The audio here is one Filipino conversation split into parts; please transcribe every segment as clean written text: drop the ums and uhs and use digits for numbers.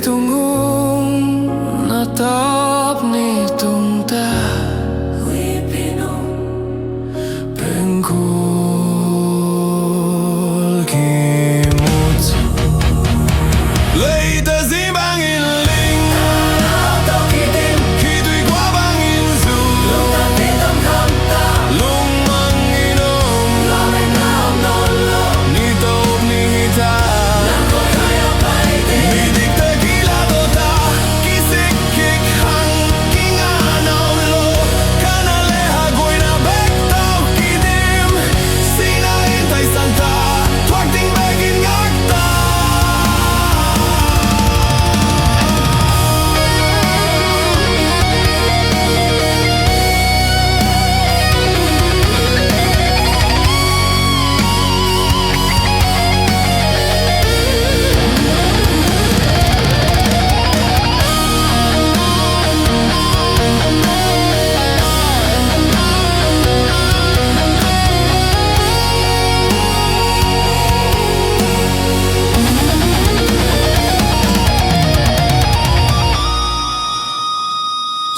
tunggung natap ni tung ta hui pinong pengkul kimut lei ta zimbangin ling tao kitim kitui qua bangin zu lung ta titam kham ta lung manginom la men nao non lo ni top ni ta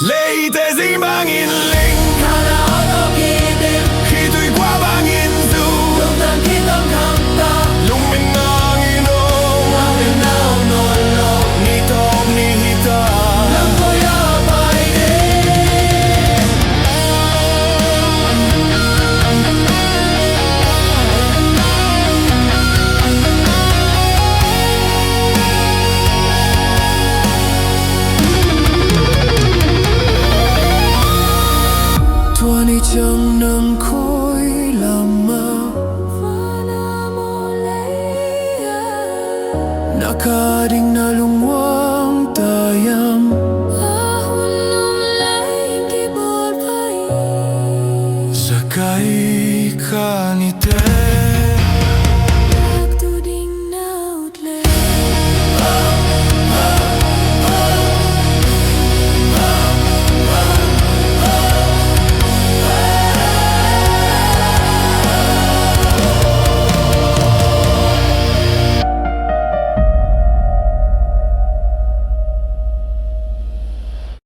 lei te zimbangin ling kana auto kitim kitui qua bangin zu lung tan kitam kham ta lung min nang inom la min nao non lo ni top ni hita lang ko ya pai de Tuani chẳng nâng khối làm mơ Naka ding na lungwang tayam Sakay ka ni te